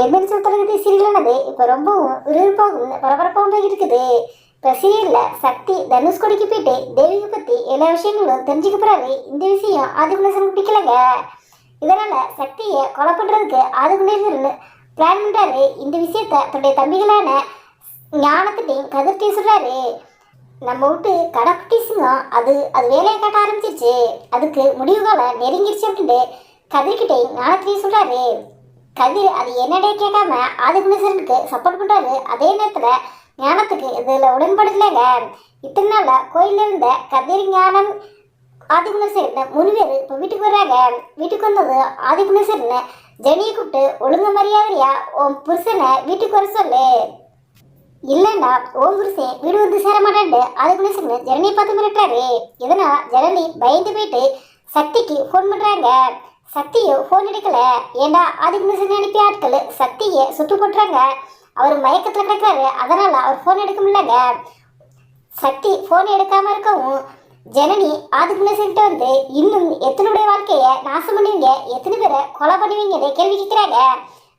எதிர்த்து தொடங்குது சீரியலானது இப்போ ரொம்பவும் விறுவிறுப்பாகவும் பரபரப்பாகவும் இருக்குது. இப்போ சீரியலில் சக்தி தனுஷ்கோடிக்கு போயிட்டு தேவியை பற்றி எல்லா விஷயங்களும் தெரிஞ்சுக்க போறாரு. இந்த விஷயம் ஆதிகுணேசன் பிடிக்கலங்க. இதனால சக்தியை கொலை பண்ணுறதுக்கு ஆதிகுணேசன் பிளான் பண்ணுறாரு. இந்த விஷயத்த தன்னுடைய தம்பிகளான ஞானத்திட்டையும் கதிர்ட்டையும் சொல்கிறாரு. நம்ம விட்டு கடைக்குட்டி சிங்கம் அது அது வேலையை காட்ட ஆரம்பிச்சிருச்சு, அதுக்கு முடிவு காலம் நெருங்கிருச்சு அப்படின்ட்டு கதிர்கிட்டையும் ஞானத்திட்டையும் சொல்கிறாரு. கதிர் அது என்னடே கேட்காம ஆதிகுணேசனுக்கு சப்போர்ட் பண்ணுறாரு. அதே நேரத்தில் ஞானத்துக்கு இதில் உடன்பாடு இல்லைங்க. இத்தனை நாளில் கோயிலில் இருந்த கதிர் ஞானம் ஆதிகுணேசன் 3 பேர் இப்போ வீட்டுக்கு வர்றாங்க. வீட்டுக்கு வந்தது ஆதிகுணேசன் ஜெனியை கூப்பிட்டு ஒழுங்கு மரியாதையா உன் புருஷனை வீட்டுக்கு வர சொல்லு, இல்லைன்னா ஓம் புருஷன் வீடு வந்து சேர மாட்டேன்ட்டு ஆதிகுணேசன் ஜனனியை பார்த்து மிரட்டாரு. இதனால் ஜனனி பயந்து போயிட்டு சக்திக்கு ஃபோன் பண்ணுறாங்க. சக்தியை ஃபோன் எடுக்கல. ஏண்டா ஆதிகுணேசன் அனுப்பிய ஆட்கள் சக்தியை சுட்டு போட்டுறாங்க. அவர் மயக்கத்தில் கிடக்கிறாரு. அதனால் அவர் ஃபோன் எடுக்க முடியலங்க. சக்தி ஃபோன் எடுக்காமல் இருக்கவும் ஜனனி ஆதிகுணேசன்கிட்ட வந்து இன்னும் எத்தனுடைய வாழ்க்கையை நாசம் பண்ணுவீங்க, எத்தனை பேரை கொலை பண்ணுவீங்கன்னு கேள்வி கேட்குறாங்க.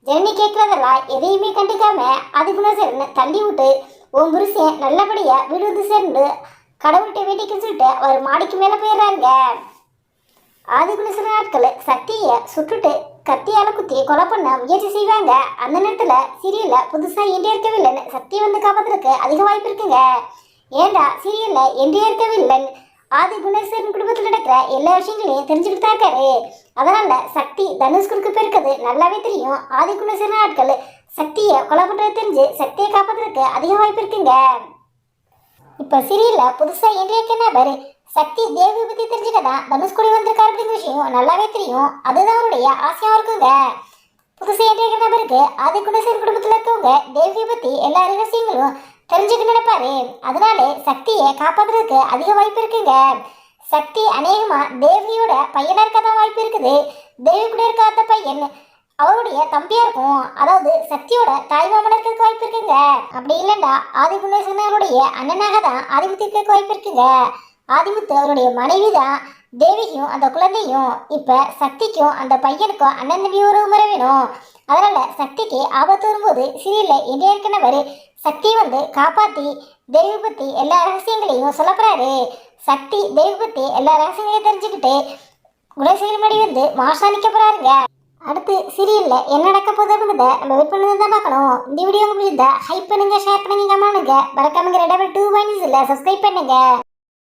ஜனனி கேட்குறதெல்லாம் எதையுமே கண்டுக்காம ஆதிகுணேசன் தள்ளி விட்டு உன் புருஷன் நல்லபடியாக வீடு வந்து சேர்ந்து கடவுள்கிட்ட வேண்டிக்குன்னு சொல்லிட்டு அவர் மாடிக்கு மேலே போயிடுறாங்க. ஆதிகுணேசன் ஆட்கள் சக்தியை சுட்டுட்டு கத்தியால் குத்தி கொலை பண்ண முயற்சி செய்வாங்க. அந்த நேரத்தில் சீரியலில் புதுசாக என்ட்ரி இருக்க வில்லன் சக்தியை வந்து காப்பாற்றுறதுக்கு அதிக வாய்ப்பு இருக்குங்க. ஏண்டா சீரியலில் என்ட்ரி இருக்க வில்லன் ஆதிகுணேசன் குடும்பத்தில் நடக்கிற எல்லா விஷயங்களையும் தெரிஞ்சுக்கிட்டு தான் இருக்காரு. அதனால சக்தி தனுஷ்குருக்கு போயிருக்கிறது நல்லாவே தெரியும். ஆதிகுணேசன் ஆட்கள் சக்தியை கொலை பண்ணுறது தெரிஞ்சு சக்தியை காப்பாற்றுறதுக்கு அதிக வாய்ப்பு இருக்குங்க. இப்போ சீரியலில் புதுசாக என்ட்ரி இருக்க நபர் சக்தி தேவியை பற்றி தெரிஞ்சுக்கதான் தனுஷ்கோடி வந்திருக்காரு அப்படிங்கிற விஷயம் நல்லாவே தெரியும். அதுதான் அவருடைய ஆசையாக இருக்குங்க. புதுசாக என்ட்ரி இருக்க நபருக்கு ஆதிகுணேசன் குடும்பத்தில் இருக்கவங்க தேவியை பற்றி எல்லா ரகசியங்களும் தெரிஞ்சுக்க நினைப்பாரு. அதனால சக்தியை காப்பாற்றுறதுக்கு அதிக வாய்ப்பு இருக்குங்க. சக்தி அநேகமாக தேவியோட பையனாக இருக்கதான் வாய்ப்பு இருக்குது. தேவி கூட இருக்காத பையன் அவருடைய தம்பியாக இருக்கும். அதாவது சக்தியோட தாய்மாமனாக இருக்கிறதுக்கு வாய்ப்பு இருக்குங்க. அப்படி இல்லைண்டா ஆதிகுணேசனுடைய அண்ணனாக தான் ஆதிமுத்து இருக்கிறதுக்கு வாய்ப்பு இருக்குங்க. ஆதிமுத்து அவருடைய மனைவி தான் தேவிக்கும் அந்த குழந்தையும். இப்போ சக்திக்கும் அந்த பையனுக்கும் அண்ணன் தம்பி ஒரு முறை வேணும். அதனால் சக்திக்கு ஆபத்து வரும்போது சீரியலில் எங்கே இருக்கிறவர் சக்தியை வந்து காப்பாற்றி தேவி பற்றி எல்லா ரகசியங்களையும் சொல்ல போகிறாரு. சக்தி தேவி பற்றி எல்லா ரகசியங்களையும் தெரிஞ்சுக்கிட்டு குணசேகர் மடி வந்து மாசாணிக்க போகிறாருங்க. அடுத்து சீரியலில் என்ன நடக்க போகுது அப்படின்றத நம்ம வெயிட் பண்ணி தான் பார்க்கணும். இந்த வீடியோ உங்களுக்கு ஹைப் பண்ணுங்கள், ஷேர் பண்ணுங்க, கமெண்ட் பண்ணுங்க. மறக்காமங்க ரெண்டாவது 2 பாயிண்ட்ஸ் இல்லை சப்ஸ்கிரைப் பண்ணுங்க.